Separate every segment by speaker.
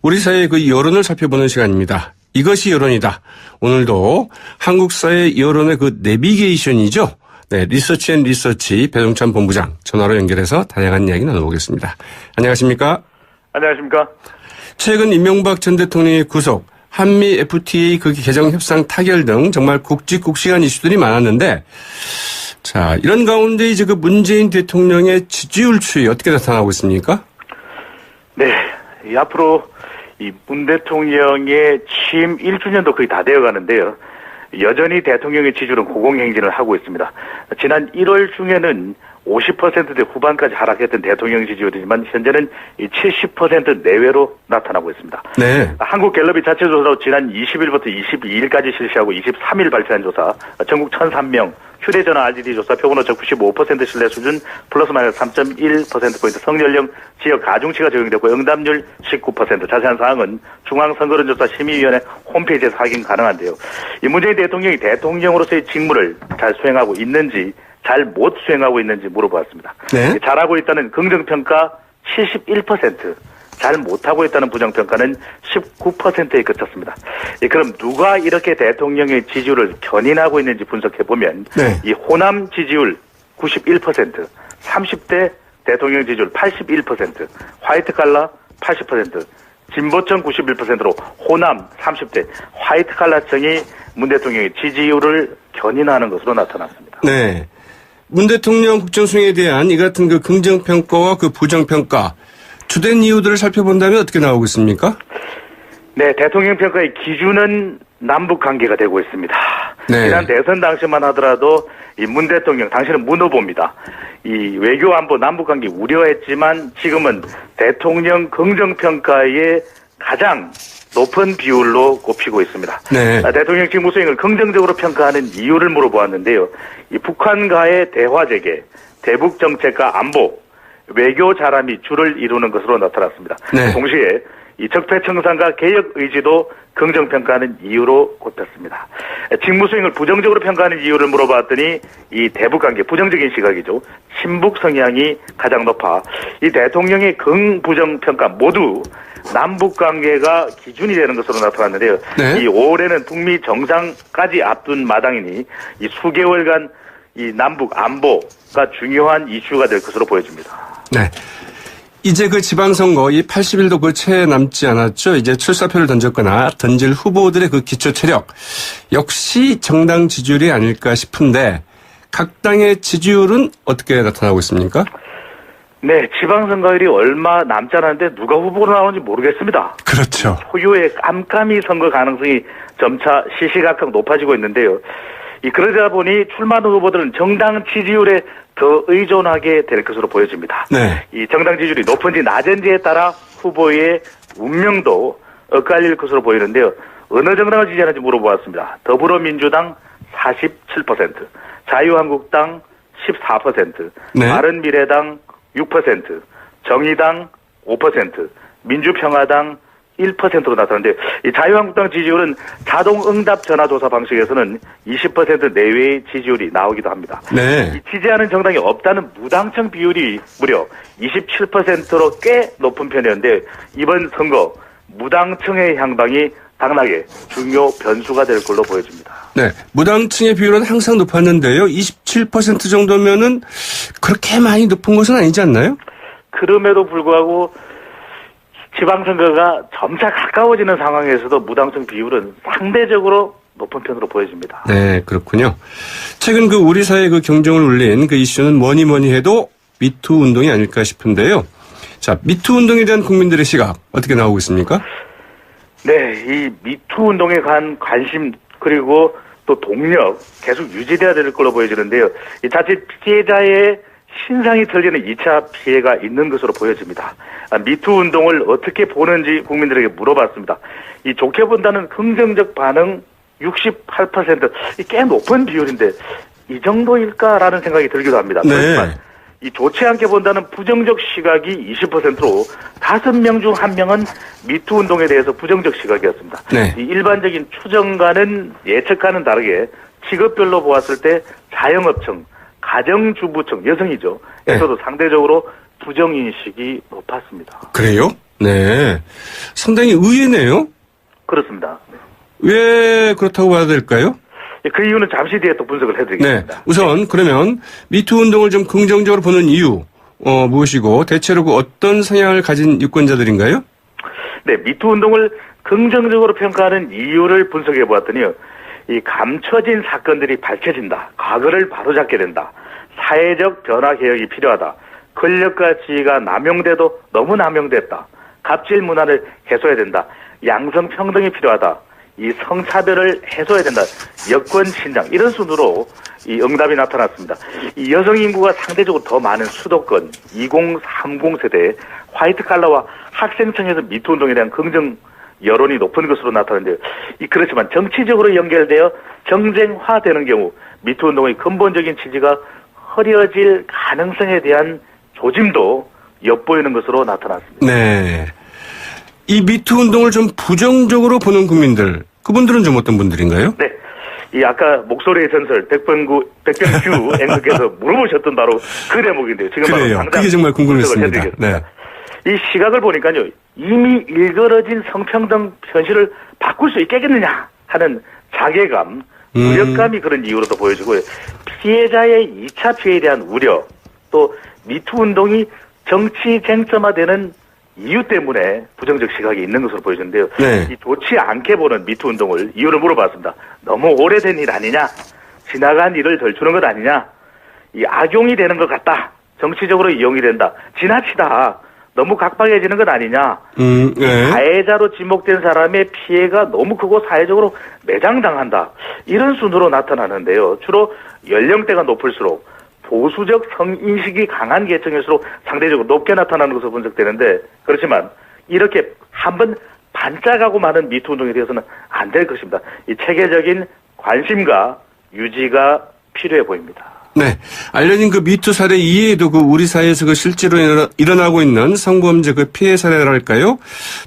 Speaker 1: 우리 사회의 그 여론을 살펴보는 시간입니다. 이것이 여론이다. 오늘도 한국 사회 여론의 그 내비게이션이죠. 네, 리서치 앤 리서치 배동찬 본부장 전화로 연결해서 다양한 이야기 나눠보겠습니다. 안녕하십니까?
Speaker 2: 안녕하십니까?
Speaker 1: 최근 이명박 전 대통령의 구속, 한미 FTA 그 개정 협상 타결 등 정말 굵직굵직한 이슈들이 많았는데, 자, 이런 가운데 이제 그 문재인 대통령의 지지율 추이 어떻게 나타나고 있습니까?
Speaker 2: 네, 앞으로 이 문 대통령의 취임 1주년도 거의 다 되어 가는데요. 여전히 대통령의 지지율은 고공행진을 하고 있습니다. 지난 1월 중에는 50%대 후반까지 하락했던 대통령 지지율이지만 현재는 70% 내외로 나타나고 있습니다.
Speaker 1: 네.
Speaker 2: 한국갤럽이 자체 조사로 지난 20일부터 22일까지 실시하고 23일 발표한 조사, 전국 1,003명, 휴대전화 RDD 조사, 표본오차 95% 신뢰 수준, 플러스 마이너스 3.1%포인트, 성연령, 지역 가중치가 적용되고 응답률 19%. 자세한 사항은 중앙선거론조사 심의위원회 홈페이지에서 확인 가능한데요. 이 문재인 대통령이 대통령으로서의 직무를 잘 수행하고 있는지, 잘 못 수행하고 있는지 물어보았습니다.
Speaker 1: 네.
Speaker 2: 잘하고 있다는 긍정평가 71%, 잘 못하고 있다는 부정평가는 19%에 그쳤습니다. 그럼 누가 이렇게 대통령의 지지율을 견인하고 있는지 분석해보면,
Speaker 1: 네.
Speaker 2: 이 호남 지지율 91%, 30대 대통령 지지율 81%, 화이트 칼라 80%, 진보층 91%로 호남 30대, 화이트 칼라층이 문 대통령의 지지율을 견인하는 것으로 나타났습니다.
Speaker 1: 네. 문 대통령 국정수행에 대한 이 같은 그 긍정평가와 그 부정평가, 주된 이유들을 살펴본다면 어떻게 나오고 있습니까? 네,
Speaker 2: 대통령 평가의 기준은 남북 관계가 되고 있습니다.
Speaker 1: 네.
Speaker 2: 지난 대선 당시만 하더라도 이 문 대통령, 당시는 문 후보입니다. 이 외교 안보 남북 관계 우려했지만 지금은 대통령 긍정 평가의 가장 높은 비율로 꼽히고 있습니다.
Speaker 1: 네.
Speaker 2: 대통령 직무 수행을 긍정적으로 평가하는 이유를 물어보았는데요. 이 북한과의 대화 재개, 대북 정책과 안보, 외교 잘함이 주를 이루는 것으로 나타났습니다.
Speaker 1: 네.
Speaker 2: 동시에 이 적폐청산과 개혁 의지도 긍정평가하는 이유로 꼽혔습니다. 직무 수행을 부정적으로 평가하는 이유를 물어봤더니 이 대북관계 부정적인 시각이죠. 친북 성향이 가장 높아 이 대통령의 긍부정평가 모두 남북관계가 기준이 되는 것으로 나타났는데요.
Speaker 1: 네.
Speaker 2: 이 5월에는 북미 정상까지 앞둔 마당이니 이 수개월간 이 남북 안보가 중요한 이슈가 될 것으로 보여집니다.
Speaker 1: 네. 이제 그 지방선거 이 80일도 그 채 남지 않았죠. 이제 출사표를 던졌거나 던질 후보들의 그 기초 체력 역시 정당 지지율이 아닐까 싶은데 각 당의 지지율은 어떻게 나타나고 있습니까?
Speaker 2: 네, 지방선거일이 얼마 남지 않았는데 누가 후보로 나오는지 모르겠습니다.
Speaker 1: 그렇죠.
Speaker 2: 소유의 깜깜이 선거 가능성이 점차 시시각각 높아지고 있는데요. 그러다 보니 출마하는 후보들은 정당 지지율에 더 의존하게 될 것으로 보여집니다.
Speaker 1: 네.
Speaker 2: 이 정당 지지율이 높은지 낮은지에 따라 후보의 운명도 엇갈릴 것으로 보이는데요. 어느 정당을 지지하는지 물어보았습니다. 더불어민주당 47%, 자유한국당 14%,
Speaker 1: 네.
Speaker 2: 바른미래당 6%, 정의당 5%, 민주평화당 1%로 나타나는데 이 자유한국당 지지율은 자동응답 전화조사 방식에서는 20% 내외의 지지율이 나오기도 합니다.
Speaker 1: 네.
Speaker 2: 이 지지하는 정당이 없다는 무당층 비율이 무려 27%로 꽤 높은 편이었는데 이번 선거 무당층의 향방이 당락의 중요 변수가 될 걸로 보여집니다.
Speaker 1: 네. 무당층의 비율은 항상 높았는데요. 27% 정도면은 그렇게 많이 높은 것은 아니지 않나요?
Speaker 2: 그럼에도 불구하고 지방선거가 점차 가까워지는 상황에서도 무당층 비율은 상대적으로 높은 편으로 보여집니다.
Speaker 1: 네, 그렇군요. 최근 그 우리 사회 그 경종을 울린 그 이슈는 뭐니 해도 미투 운동이 아닐까 싶은데요. 자, 미투 운동에 대한 국민들의 시각 어떻게 나오고 있습니까?
Speaker 2: 네, 이 미투 운동에 관한 관심 그리고 또 동력 계속 유지돼야 될 걸로 보여지는데요. 이 자칫 피해자의 신상이 털리는 2차 피해가 있는 것으로 보여집니다. 미투 운동을 어떻게 보는지 국민들에게 물어봤습니다. 이 좋게 본다는 긍정적 반응 68%, 꽤 높은 비율인데 이 정도일까라는 생각이 들기도 합니다.
Speaker 1: 네.
Speaker 2: 그렇지만 이 좋지 않게 본다는 부정적 시각이 20%로 5명 중 1명은 미투 운동에 대해서 부정적 시각이었습니다.
Speaker 1: 네.
Speaker 2: 이 일반적인 추정과는 예측과는 다르게 직업별로 보았을 때 자영업층, 가정주부층, 여성이죠. 에서도 상대적으로 부정인식이 높았습니다.
Speaker 1: 그래요? 네. 상당히 의외네요.
Speaker 2: 그렇습니다.
Speaker 1: 왜 그렇다고 봐야 될까요?
Speaker 2: 그 이유는 잠시 뒤에 또 분석을
Speaker 1: 네.
Speaker 2: 해드리겠습니다.
Speaker 1: 우선 그러면 미투 운동을 좀 긍정적으로 보는 이유 무엇이고 대체로 그 어떤 성향을 가진 유권자들인가요?
Speaker 2: 네, 미투 운동을 긍정적으로 평가하는 이유를 분석해 보았더니요. 이 감춰진 사건들이 밝혀진다. 과거를 바로잡게 된다. 사회적 변화 개혁이 필요하다. 권력과 지위가 남용돼도 너무 남용됐다. 갑질 문화를 해소해야 된다. 양성 평등이 필요하다. 이 성차별을 해소해야 된다. 여권 신장 이런 순으로 이 응답이 나타났습니다. 이 여성 인구가 상대적으로 더 많은 수도권 2030 세대 화이트 칼라와 학생층에서 미투 운동에 대한 긍정 여론이 높은 것으로 나타나는데요. 그렇지만 정치적으로 연결되어 정쟁화되는 경우 미투 운동의 근본적인 취지가 흐려질 가능성에 대한 조짐도 엿보이는 것으로 나타났습니다.
Speaker 1: 네. 이 미투 운동을 좀 부정적으로 보는 국민들, 그분들은 좀 어떤 분들인가요?
Speaker 2: 네. 이 아까 목소리의 전설 백병규 앵커께서 물어보셨던 바로 그 대목인데요. 지금
Speaker 1: 그래요.
Speaker 2: 바로 당장
Speaker 1: 그게 정말 궁금했습니다.
Speaker 2: 해드리겠습니다. 이 시각을 보니까요. 이미 일그러진 성평등 현실을 바꿀 수 있겠느냐 하는 자괴감, 무력감이 그런 이유로도 보여지고요. 피해자의 2차 피해에 대한 우려, 또 미투 운동이 정치 쟁점화되는 이유 때문에 부정적 시각이 있는 것으로 보여지는데요.
Speaker 1: 네.
Speaker 2: 이 좋지 않게 보는 미투 운동을 이유를 물어봤습니다. 너무 오래된 일 아니냐? 지나간 일을 덜 주는 것 아니냐? 이 악용이 되는 것 같다. 정치적으로 이용이 된다. 지나치다. 너무 각박해지는 것 아니냐?
Speaker 1: 네.
Speaker 2: 가해자로 지목된 사람의 피해가 너무 크고 사회적으로 매장당한다. 이런 순으로 나타나는데요. 주로 연령대가 높을수록 보수적 성인식이 강한 계층일수록 상대적으로 높게 나타나는 것으로 분석되는데, 그렇지만 이렇게 한번 반짝하고 마는 미투 운동에 대해서는 안 될 것입니다. 이 체계적인 관심과 유지가 필요해 보입니다.
Speaker 1: 네. 알려진 그 미투 사례 이외에도 그 우리 사회에서 그 실제로 일어나고 있는 성범죄 그 피해 사례랄까요?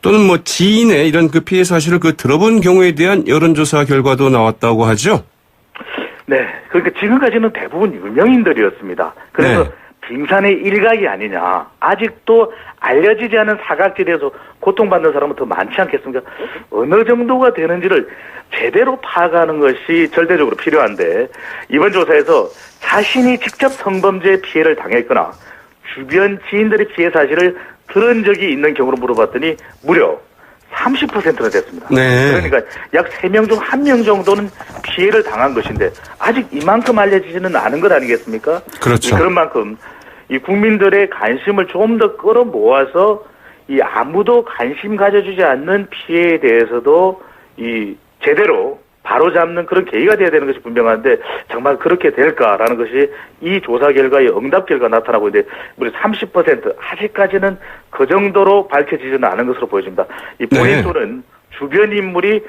Speaker 1: 또는 뭐 지인의 이런 그 피해 사실을 그 들어본 경우에 대한 여론조사 결과도 나왔다고 하죠?
Speaker 2: 네. 그러니까 지금까지는 대부분 유명인들이었습니다. 그래서
Speaker 1: 네.
Speaker 2: 빙산의 일각이 아니냐. 아직도 알려지지 않은 사각지대에서 고통받는 사람은 더 많지 않겠습니까? 어느 정도가 되는지를 제대로 파악하는 것이 절대적으로 필요한데, 이번 조사에서 자신이 직접 성범죄 피해를 당했거나 주변 지인들의 피해 사실을 들은 적이 있는 경우로 물어봤더니 무려 30%나 됐습니다.
Speaker 1: 네.
Speaker 2: 그러니까 약 3명 중 1명 정도는 피해를 당한 것인데 아직 이만큼 알려지지는 않은 것 아니겠습니까?
Speaker 1: 그렇죠.
Speaker 2: 그런 만큼 이 국민들의 관심을 좀 더 끌어모아서 이 아무도 관심 가져주지 않는 피해에 대해서도 이 제대로 바로잡는 그런 계기가 돼야 되는 것이 분명한데, 정말 그렇게 될까라는 것이 이 조사 결과의 응답 결과 나타나고 있는데, 무려 30% 아직까지는 그 정도로 밝혀지지는 않은 것으로 보여집니다. 이 포인트는 주변 인물이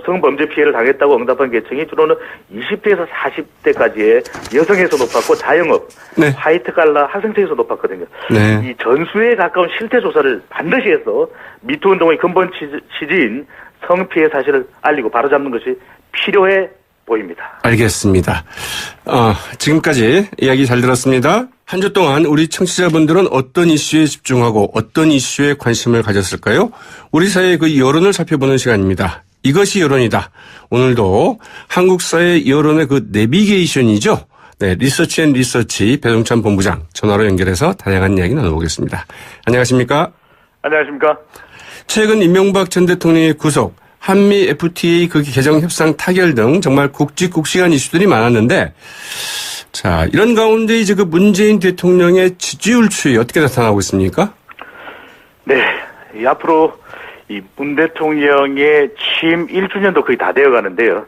Speaker 2: 성범죄 피해를 당했다고 응답한 계층이 주로는 20대에서 40대까지의 여성에서 높았고, 자영업,
Speaker 1: 네.
Speaker 2: 화이트 칼라 학생층에서 높았거든요.
Speaker 1: 네.
Speaker 2: 이 전수에 가까운 실태 조사를 반드시 해서 미투 운동의 근본 취지인 성피해 사실을 알리고 바로잡는 것이 필요해 보입니다.
Speaker 1: 알겠습니다. 지금까지 이야기 잘 들었습니다. 한 주 동안 우리 청취자분들은 어떤 이슈에 집중하고 어떤 이슈에 관심을 가졌을까요? 우리 사회의 그 여론을 살펴보는 시간입니다. 이것이 여론이다. 오늘도 한국 사회 여론의 그 내비게이션이죠. 네, 리서치 앤 리서치 배종찬 본부장 전화로 연결해서 다양한 이야기 나눠보겠습니다. 안녕하십니까?
Speaker 2: 안녕하십니까?
Speaker 1: 최근 이명박 전 대통령의 구속, 한미 FTA 그 개정 협상 타결 등 정말 굵직굵직한 이슈들이 많았는데, 자, 이런 가운데 이제 그 문재인 대통령의 지지율 추이 어떻게 나타나고 있습니까?
Speaker 2: 네, 앞으로 이 문 대통령의 취임 1주년도 거의 다 되어 가는데요.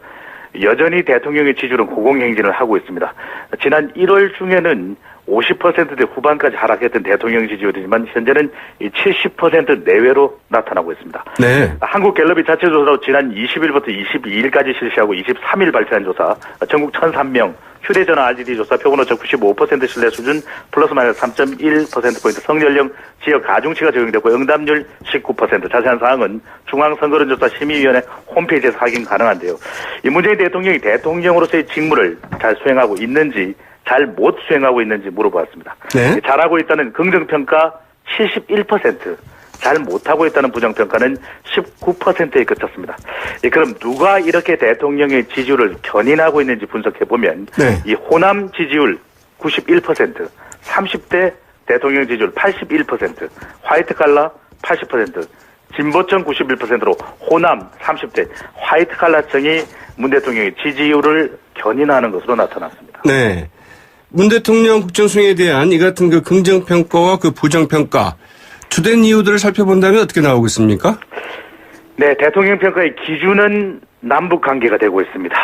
Speaker 2: 여전히 대통령의 지지율은 고공행진을 하고 있습니다. 지난 1월 중에는 50%대 후반까지 하락했던 대통령 지지율이지만 현재는 70% 내외로 나타나고 있습니다.
Speaker 1: 네.
Speaker 2: 한국갤럽이 자체 조사로 지난 20일부터 22일까지 실시하고 23일 발표한 조사, 전국 1,003명, 휴대전화 RGD 조사, 표본오차 95% 신뢰 수준, 플러스 마이너스 3.1%포인트, 성연령, 지역 가중치가 적용되고 응답률 19%. 자세한 사항은 중앙선거론조사 심의위원회 홈페이지에서 확인 가능한데요. 이 문재인 대통령이 대통령으로서의 직무를 잘 수행하고 있는지, 잘 못 수행하고 있는지 물어보았습니다.
Speaker 1: 네.
Speaker 2: 잘하고 있다는 긍정평가 71%, 잘 못하고 있다는 부정평가는 19%에 그쳤습니다. 예, 그럼 누가 이렇게 대통령의 지지율을 견인하고 있는지 분석해보면
Speaker 1: 네.
Speaker 2: 이 호남 지지율 91%, 30대 대통령 지지율 81%, 화이트 칼라 80%, 진보층 91%로 호남 30대 화이트 칼라층이 문 대통령의 지지율을 견인하는 것으로 나타났습니다.
Speaker 1: 네. 문 대통령 국정수행에 대한 이 같은 그 긍정평가와 그 부정평가, 주된 이유들을 살펴본다면 어떻게 나오고 있습니까?
Speaker 2: 네, 대통령 평가의 기준은 남북 관계가 되고 있습니다.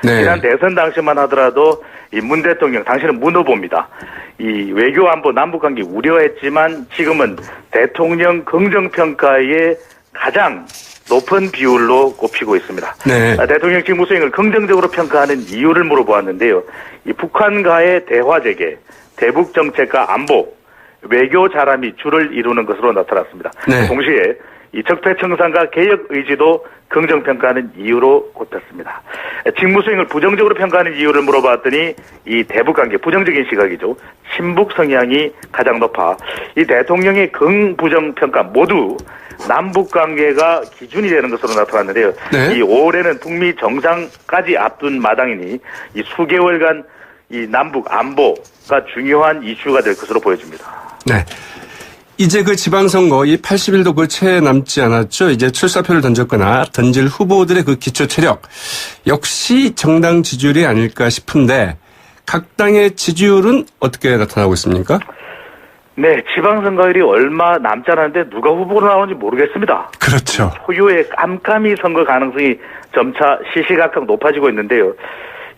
Speaker 1: 네.
Speaker 2: 지난 대선 당시만 하더라도 이 문 대통령, 당시는 문 후보입니다. 이 외교 안보 남북 관계 우려했지만 지금은 대통령 긍정 평가에 가장 높은 비율로 꼽히고 있습니다.
Speaker 1: 네.
Speaker 2: 대통령 직무 수행을 긍정적으로 평가하는 이유를 물어보았는데요. 이 북한과의 대화 재개, 대북 정책과 안보, 외교 잘함이 주를 이루는 것으로 나타났습니다.
Speaker 1: 네.
Speaker 2: 동시에 이 적폐청산과 개혁 의지도 긍정평가하는 이유로 꼽혔습니다. 직무 수행을 부정적으로 평가하는 이유를 물어봤더니 이 대북관계 부정적인 시각이죠. 친북 성향이 가장 높아 이 대통령의 긍부정평가 모두 남북관계가 기준이 되는 것으로 나타났는데요.
Speaker 1: 네.
Speaker 2: 이 올해는 북미 정상까지 앞둔 마당이니 이 수개월간 이 남북 안보가 중요한 이슈가 될 것으로 보여집니다.
Speaker 1: 네. 이제 그 지방선거 이 80일도 그 채 남지 않았죠. 이제 출사표를 던졌거나 던질 후보들의 그 기초 체력 역시 정당 지지율이 아닐까 싶은데 각 당의 지지율은 어떻게 나타나고 있습니까?
Speaker 2: 네, 지방선거일이 얼마 남지 않았는데 누가 후보로 나오는지 모르겠습니다.
Speaker 1: 그렇죠.
Speaker 2: 소유의 깜깜이 선거 가능성이 점차 시시각각 높아지고 있는데요.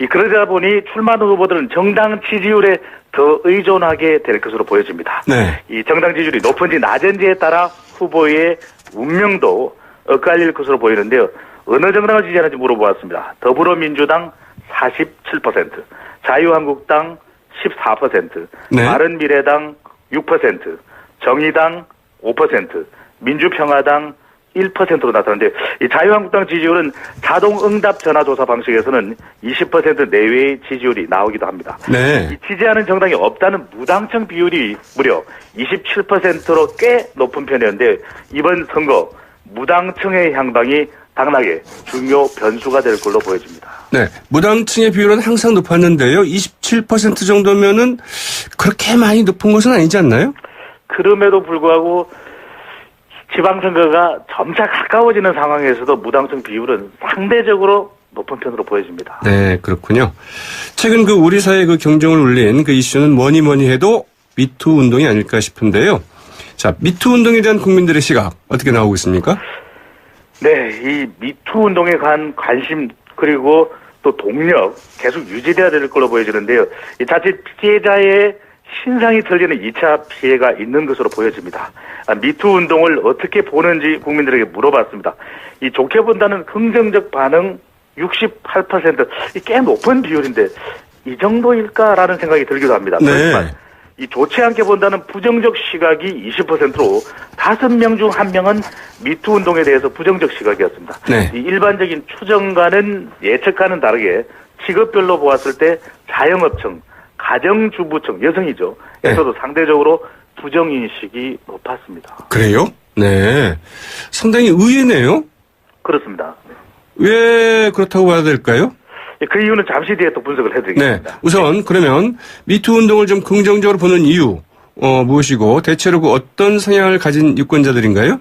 Speaker 2: 그러다 보니 출마하는 후보들은 정당 지지율에 더 의존하게 될 것으로 보여집니다.
Speaker 1: 네.
Speaker 2: 이 정당 지지율이 높은지 낮은지에 따라 후보의 운명도 엇갈릴 것으로 보이는데요. 어느 정당을 지지하는지 물어보았습니다. 더불어민주당 47%, 자유한국당 14%,
Speaker 1: 네.
Speaker 2: 바른미래당 6%, 정의당 5%, 민주평화당 1%로 나타났는데 이 자유한국당 지지율은 자동응답 전화조사 방식에서는 20% 내외의 지지율이 나오기도 합니다.
Speaker 1: 네.
Speaker 2: 이 지지하는 정당이 없다는 무당층 비율이 무려 27%로 꽤 높은 편이었는데 이번 선거 무당층의 향방이 당락의 중요 변수가 될 걸로 보여집니다.
Speaker 1: 네. 무당층의 비율은 항상 높았는데요. 27% 정도면은 그렇게 많이 높은 것은 아니지 않나요?
Speaker 2: 그럼에도 불구하고 지방선거가 점차 가까워지는 상황에서도 무당층 비율은 상대적으로 높은 편으로 보여집니다.
Speaker 1: 네, 그렇군요. 최근 그 우리 사회 그 경종을 울린 그 이슈는 뭐니 해도 미투 운동이 아닐까 싶은데요. 자, 미투 운동에 대한 국민들의 시각 어떻게 나오고 있습니까?
Speaker 2: 네, 이 미투 운동에 관한 관심 그리고 또 동력 계속 유지돼야 될 걸로 보여지는데요. 이 자칫 피해자의 신상이 틀리는 2차 피해가 있는 것으로 보여집니다. 미투 운동을 어떻게 보는지 국민들에게 물어봤습니다. 이 좋게 본다는 긍정적 반응 68%, 꽤 높은 비율인데 이 정도일까라는 생각이 들기도 합니다.
Speaker 1: 네.
Speaker 2: 그렇지만 이 좋지 않게 본다는 부정적 시각이 20%로 5명 중 1명은 미투 운동에 대해서 부정적 시각이었습니다.
Speaker 1: 네.
Speaker 2: 이 일반적인 추정과는 예측과는 다르게 직업별로 보았을 때 자영업층, 가정주부층, 여성이죠. 에서도 상대적으로 부정인식이 높았습니다.
Speaker 1: 그래요? 네. 상당히 의외네요.
Speaker 2: 그렇습니다.
Speaker 1: 왜 그렇다고 봐야 될까요?
Speaker 2: 그 이유는 잠시 뒤에 또 분석을 해드리겠습니다.
Speaker 1: 네. 우선 그러면 미투 운동을 좀 긍정적으로 보는 이유 무엇이고 대체로 그 어떤 성향을 가진 유권자들인가요?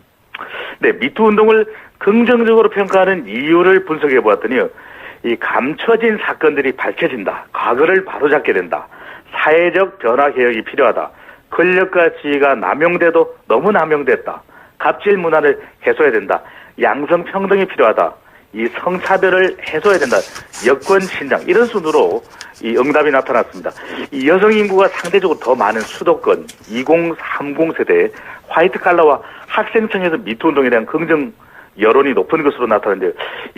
Speaker 2: 네, 미투 운동을 긍정적으로 평가하는 이유를 분석해 보았더니요. 이 감춰진 사건들이 밝혀진다. 과거를 바로잡게 된다. 사회적 변화 개혁이 필요하다. 권력과 지위가 남용돼도 너무 남용됐다. 갑질 문화를 해소해야 된다. 양성평등이 필요하다. 이 성차별을 해소해야 된다. 여권 신장 이런 순으로 이 응답이 나타났습니다. 이 여성 인구가 상대적으로 더 많은 수도권 2030 세대의 화이트 칼라와 학생층에서 미투 운동에 대한 긍정 여론이 높은 것으로 나타났는데요.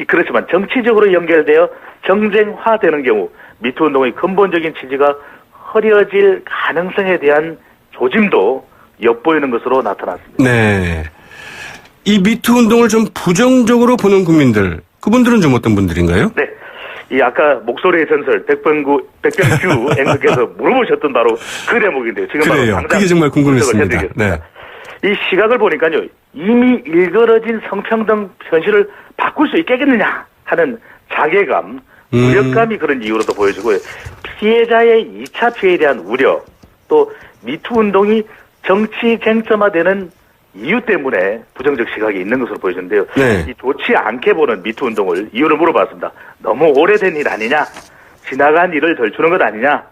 Speaker 2: 그렇지만 정치적으로 연결되어 정쟁화되는 경우 미투 운동의 근본적인 취지가 흐려질 가능성에 대한 조짐도 엿보이는 것으로 나타났습니다.
Speaker 1: 네. 이 미투 운동을 좀 부정적으로 보는 국민들, 그분들은 좀 어떤 분들인가요?
Speaker 2: 네. 아까 목소리의 전설 백병규 앵커께서 물어보셨던 바로 그 대목인데요. 지금
Speaker 1: 그래요.
Speaker 2: 바로
Speaker 1: 그게 정말 궁금했습니다.
Speaker 2: 해드리겠습니다.
Speaker 1: 네.
Speaker 2: 이 시각을 보니까요, 이미 일그러진 성평등 현실을 바꿀 수 있겠느냐 하는 자괴감, 무력감이 그런 이유로도 보여지고요. 피해자의 2차 피해에 대한 우려, 또 미투 운동이 정치 쟁점화되는 이유 때문에 부정적 시각이 있는 것으로 보여지는데요.
Speaker 1: 네.
Speaker 2: 이 좋지 않게 보는 미투 운동을 이유를 물어봤습니다. 너무 오래된 일 아니냐? 지나간 일을 덜추는 것 아니냐?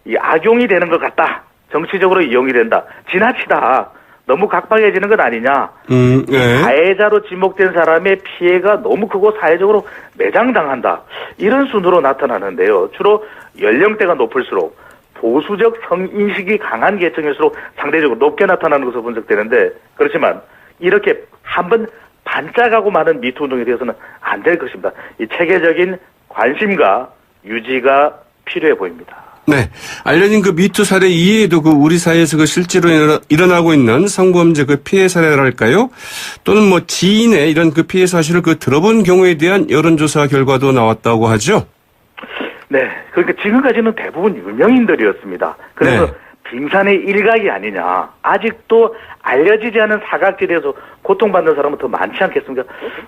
Speaker 2: 이 악용이 되는 것 같다. 정치적으로 이용이 된다. 지나치다. 너무 각박해지는 것 아니냐?
Speaker 1: 네.
Speaker 2: 가해자로 지목된 사람의 피해가 너무 크고 사회적으로 매장당한다. 이런 순으로 나타나는데요. 주로 연령대가 높을수록 보수적 성인식이 강한 계층일수록 상대적으로 높게 나타나는 것으로 분석되는데, 그렇지만 이렇게 한번 반짝하고 마는 미투 운동에 대해서는 안 될 것입니다. 이 체계적인 관심과 유지가 필요해 보입니다.
Speaker 1: 네. 알려진 그 미투 사례 이외에도 그 우리 사회에서 그 실제로 일어나고 있는 성범죄 그 피해 사례랄까요? 또는 뭐 지인의 이런 그 피해 사실을 그 들어본 경우에 대한 여론조사 결과도 나왔다고 하죠?
Speaker 2: 네. 그러니까 지금까지는 대부분 유명인들이었습니다. 그래서
Speaker 1: 네.
Speaker 2: 빙산의 일각이 아니냐. 아직도 알려지지 않은 사각지대에서 고통받는 사람은 더 많지 않겠습니까?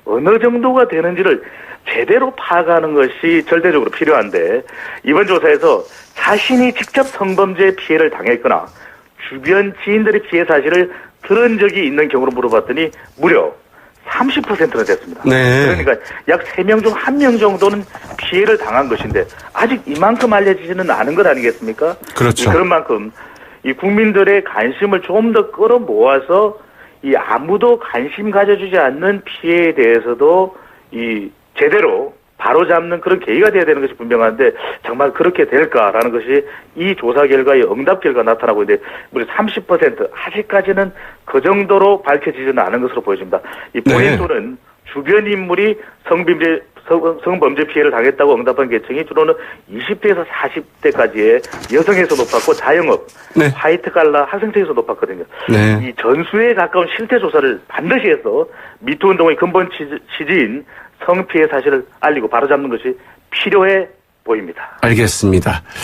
Speaker 2: 어느 정도가 되는지를 제대로 파악하는 것이 절대적으로 필요한데, 이번 조사에서 자신이 직접 성범죄 피해를 당했거나 주변 지인들의 피해 사실을 들은 적이 있는 경우로 물어봤더니 무려 30%나 됐습니다.
Speaker 1: 네.
Speaker 2: 그러니까 약 3명 중 1명 정도는 피해를 당한 것인데 아직 이만큼 알려지지는 않은 것 아니겠습니까?
Speaker 1: 그렇죠.
Speaker 2: 그런 만큼 이 국민들의 관심을 좀 더 끌어모아서 이 아무도 관심 가져주지 않는 피해에 대해서도 이 제대로 바로잡는 그런 계기가 돼야 되는 것이 분명한데, 정말 그렇게 될까라는 것이 이 조사 결과의 응답 결과 나타나고 있는데, 무려 30% 아직까지는 그 정도로 밝혀지지는 않은 것으로 보여집니다. 이 본인들은 주변 인물이 성범죄 피해를 당했다고 응답한 계층이 주로는 20대에서 40대까지의 여성에서 높았고, 자영업,
Speaker 1: 네.
Speaker 2: 화이트 칼라 학생층에서 높았거든요.
Speaker 1: 네.
Speaker 2: 이 전수에 가까운 실태 조사를 반드시 해서 미투 운동의 근본 취지인 성피해 사실을 알리고 바로잡는 것이 필요해 보입니다.
Speaker 1: 알겠습니다.